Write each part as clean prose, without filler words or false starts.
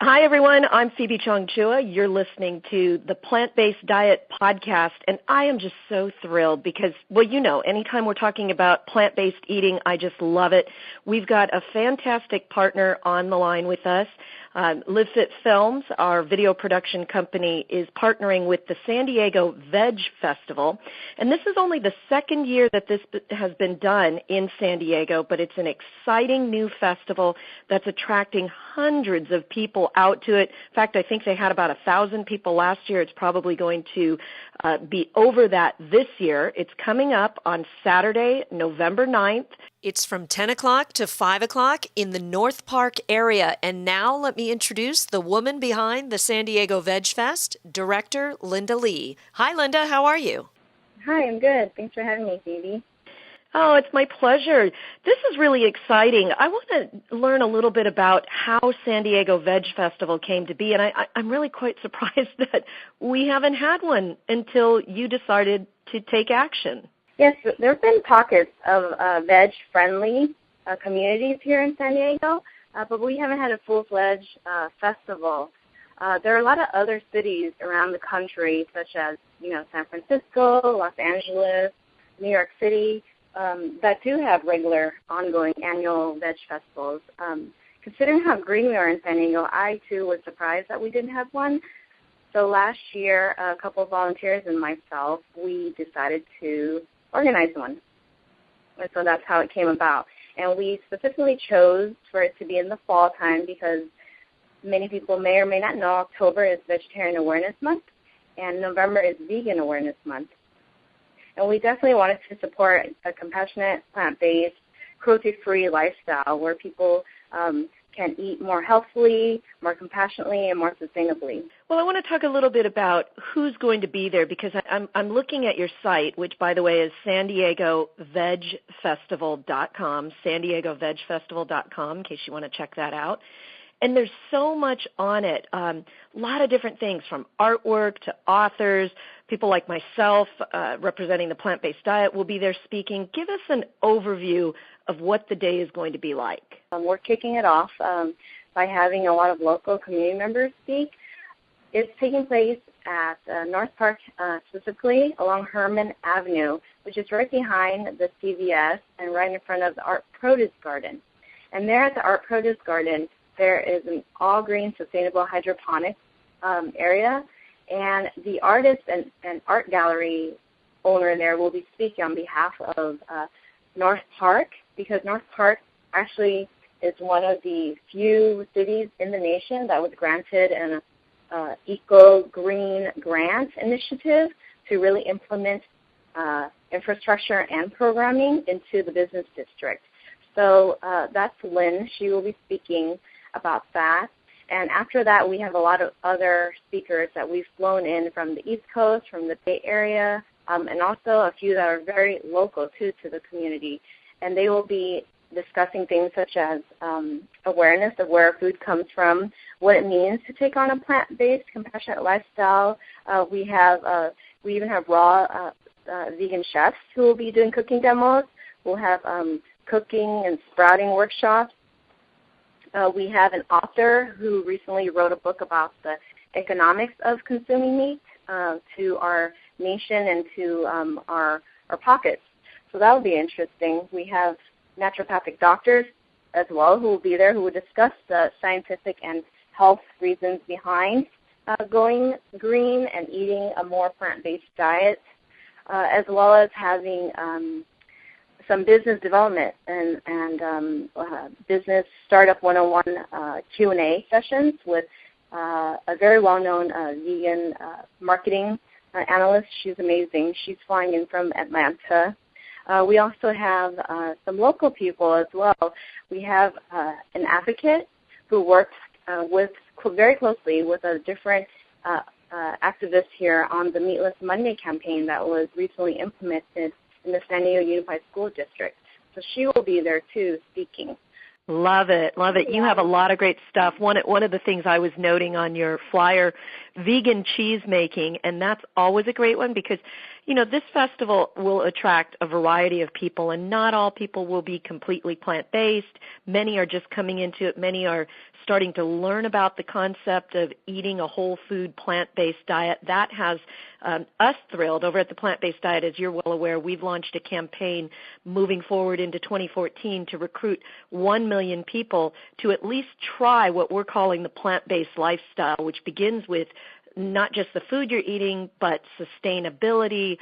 Hi, everyone. I'm Phoebe Chongchua. You're listening to the Plant-Based Diet podcast, and I am just so thrilled because, well, you know, anytime we're talking about plant-based eating, I just love it. We've got a fantastic partner on the line with us. LiveFit Films, our video production company, is partnering with the San Diego Veg Festival, and this is only the second year that this has been done in San Diego, but it's an exciting new festival that's attracting hundreds of people out to it. In fact, I think they had about 1,000 people last year. It's probably going to be over that this year. It's coming up on Saturday, November 9th. It's from 10 o'clock to 5 o'clock in the North Park area. And now let me introduce the woman behind the San Diego Veg Fest, Director Linda Lee. Hi, Linda. How are you? Hi, I'm good. Thanks for having me, Phoebe. Oh, it's my pleasure. This is really exciting. I want to learn a little bit about how San Diego Veg Festival came to be, and I'm really quite surprised that we haven't had one until you decided to take action. Yes, there have been pockets of veg-friendly communities here in San Diego, but we haven't had a full-fledged festival. There are a lot of other cities around the country, such as, San Francisco, Los Angeles, New York City, that do have regular, ongoing annual veg festivals. Considering how green we are in San Diego, I, too, was surprised that we didn't have one. So last year, a couple of volunteers and myself, we decided to organize one. And so that's how it came about. And we specifically chose for it to be in the fall time because many people may or may not know October is Vegetarian Awareness Month and November is Vegan Awareness Month. And we definitely wanted to support a compassionate, plant-based, cruelty-free lifestyle where people can eat more healthfully, more compassionately, and more sustainably. Well, I want to talk a little bit about who's going to be there because I'm looking at your site, which, by the way, is San Diego Veg Festival.com, San Diego Veg Festival.com, in case you want to check that out. And there's so much on it, a lot of different things from artwork to authors. People like myself representing the plant-based diet will be there speaking. Give us an overview of what the day is going to be like. We're kicking it off by having a lot of local community members speak. It's taking place at North Park, specifically along Herman Avenue, which is right behind the CVS and right in front of the Art Produce Garden. And there at the Art Produce Garden, there is an all-green sustainable hydroponics area, and the artist and art gallery owner there will be speaking on behalf of North Park, because North Park actually is one of the few cities in the nation that was granted an eco-green grant initiative to really implement infrastructure and programming into the business district. So that's Lynn. She will be speaking about that. And after that, we have a lot of other speakers that we've flown in from the East Coast, from the Bay Area, and also a few that are very local, too, to the community. And they will be discussing things such as awareness of where food comes from, what it means to take on a plant-based, compassionate lifestyle. We even have raw vegan chefs who will be doing cooking demos. We'll have cooking and sprouting workshops. We have an author who recently wrote a book about the economics of consuming meat to our nation and to our pockets. So that will be interesting. We have naturopathic doctors as well who will be there who will discuss the scientific and health reasons behind going green and eating a more plant-based diet, as well as having some business development and business startup 101 Q&A sessions with a very well-known vegan marketing analyst. She's amazing. She's flying in from Atlanta. We also have some local people as well. We have an advocate who works very closely with a different activist here on the Meatless Monday campaign that was recently implemented in the San Diego Unified School District. So she will be there, too, speaking. Love it, love it. You have a lot of great stuff. One of the things I was noting on your flyer, vegan cheese making, and that's always a great one because, this festival will attract a variety of people, and not all people will be completely plant-based. Many are just coming into it. Many are starting to learn about the concept of eating a whole food plant-based diet. That has us thrilled. Over at the Plant-Based Diet, as you're well aware, we've launched a campaign moving forward into 2014 to recruit 1 million people to at least try what we're calling the plant-based lifestyle, which begins with not just the food you're eating, but sustainability,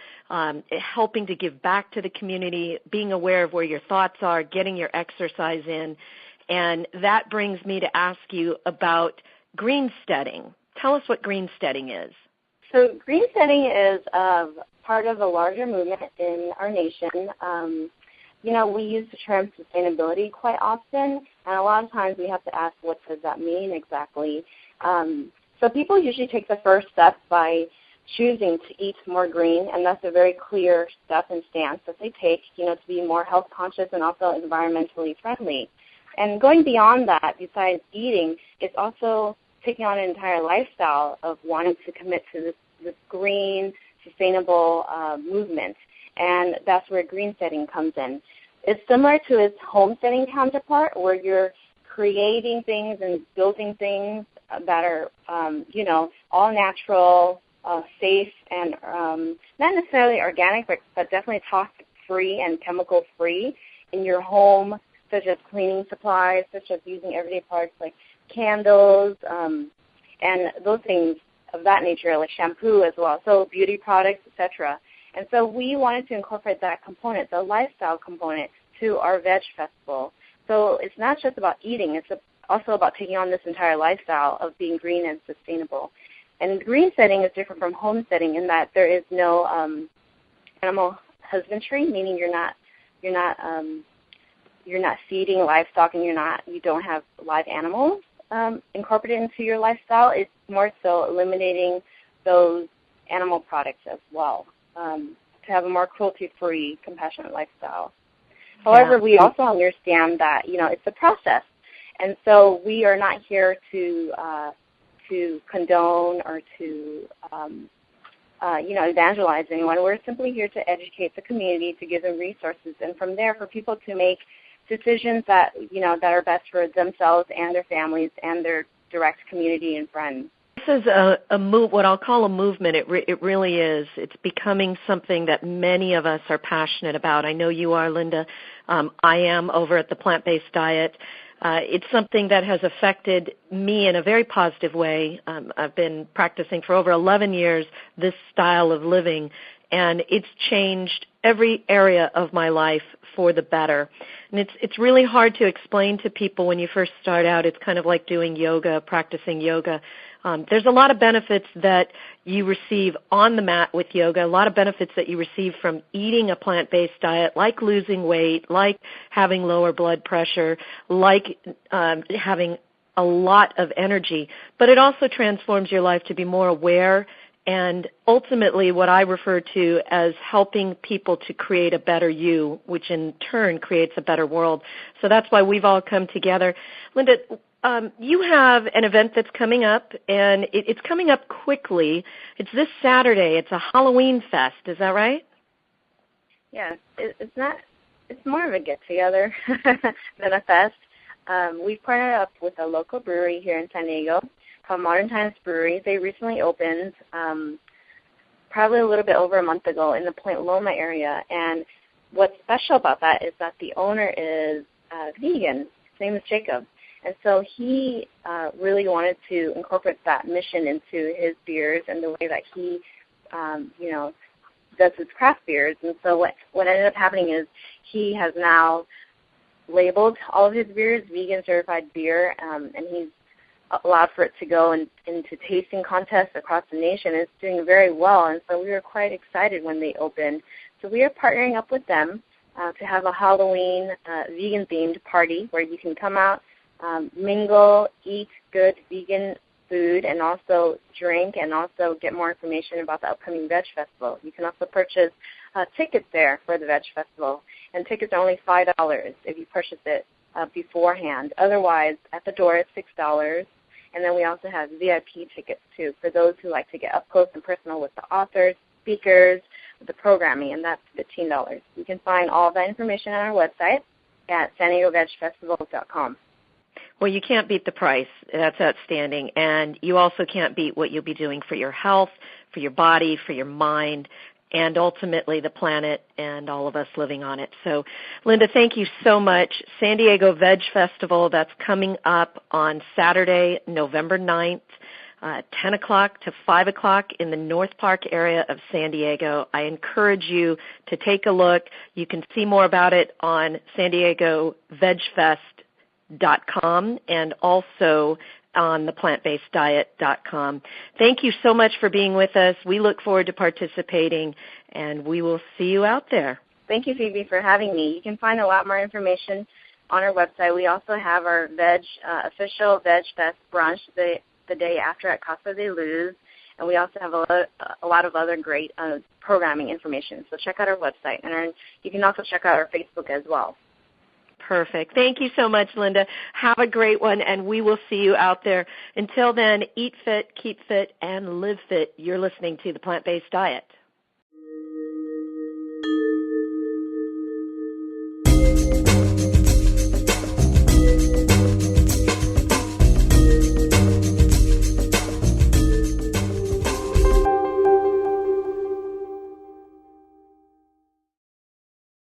helping to give back to the community, being aware of where your thoughts are, getting your exercise in. And that brings me to ask you about greensteading. Tell us what greensteading is. So greensteading is part of a larger movement in our nation. We use the term sustainability quite often, and a lot of times we have to ask, what does that mean exactly? So people usually take the first step by choosing to eat more green, and that's a very clear step and stance that they take, to be more health conscious and also environmentally friendly. And going beyond that, besides eating, it's also taking on an entire lifestyle of wanting to commit to this green, sustainable movement, and that's where greensteading comes in. It's similar to its homesteading counterpart, where you're creating things and building things that are, all natural, safe, and not necessarily organic, but definitely toxic-free and chemical-free in your home, such as cleaning supplies, such as using everyday parts like candles, and those things of that nature, like shampoo as well, so beauty products, etc. And so we wanted to incorporate that component, the lifestyle component, to our Veg Festival. So it's not just about eating, it's also about taking on this entire lifestyle of being green and sustainable. And greensteading is different from homesteading in that there is no animal husbandry, meaning you're not feeding livestock and you don't have live animals incorporated into your lifestyle. It's more so eliminating those animal products as well to have a more cruelty-free, compassionate lifestyle. However, we also understand that it's a process. And so we are not here to condone or to, evangelize anyone. We're simply here to educate the community, to give them resources, and from there for people to make decisions that, that are best for themselves and their families and their direct community and friends. This is what I'll call a movement. It really is. It's becoming something that many of us are passionate about. I know you are, Linda. I am over at the Plant-Based Diet. It's something that has affected me in a very positive way. I've been practicing for over 11 years this style of living, and it's changed every area of my life for the better. And it's really hard to explain to people when you first start out. It's kind of like doing yoga, practicing yoga. There's a lot of benefits that you receive on the mat with yoga, a lot of benefits that you receive from eating a plant-based diet, like losing weight, like having lower blood pressure, like having a lot of energy. But it also transforms your life to be more aware and ultimately what I refer to as helping people to create a better you, which in turn creates a better world. So that's why we've all come together. Linda, you have an event that's coming up, and it's coming up quickly. It's this Saturday. It's a Halloween fest. Is that right? Yeah, it's more of a get-together than a fest. We've partnered up with a local brewery here in San Diego called Modern Times Brewery. They recently opened probably a little bit over a month ago in the Point Loma area. And what's special about that is that the owner is vegan. His name is Jacob. And so he really wanted to incorporate that mission into his beers and the way that he, does his craft beers. And so what ended up happening is he has now labeled all of his beers vegan certified beer, and he's allowed for it to go into tasting contests across the nation. It's doing very well, and so we were quite excited when they opened. So we are partnering up with them to have a Halloween vegan-themed party where you can come out, mingle, eat good vegan food, and also drink, and also get more information about the upcoming Veg Festival. You can also purchase tickets there for the Veg Festival, and tickets are only $5 if you purchase it beforehand. Otherwise, at the door, it's $6. And then we also have VIP tickets, too, for those who like to get up close and personal with the authors, speakers, with the programming, and that's $15. You can find all that information on our website at SanDiegoVegFestival.com. Well, you can't beat the price. That's outstanding. And you also can't beat what you'll be doing for your health, for your body, for your mind, and ultimately the planet and all of us living on it. So, Linda, thank you so much. San Diego Veg Festival, that's coming up on Saturday, November 9th, 10 o'clock to 5 o'clock in the North Park area of San Diego. I encourage you to take a look. You can see more about it on San Diego Veg Fest.com and also on the plantbaseddiet.com. Thank you so much for being with us. We look forward to participating, and we will see you out there. Thank you, Phoebe, for having me. You can find a lot more information on our website. We also have our official Veg Fest Brunch the day after at Casa de Luz, and we also have a lot of other great programming information. So check out our website, and you can also check out our Facebook as well. Perfect. Thank you so much, Linda. Have a great one, and we will see you out there. Until then, eat fit, keep fit, and live fit. You're listening to The Plant-Based Diet.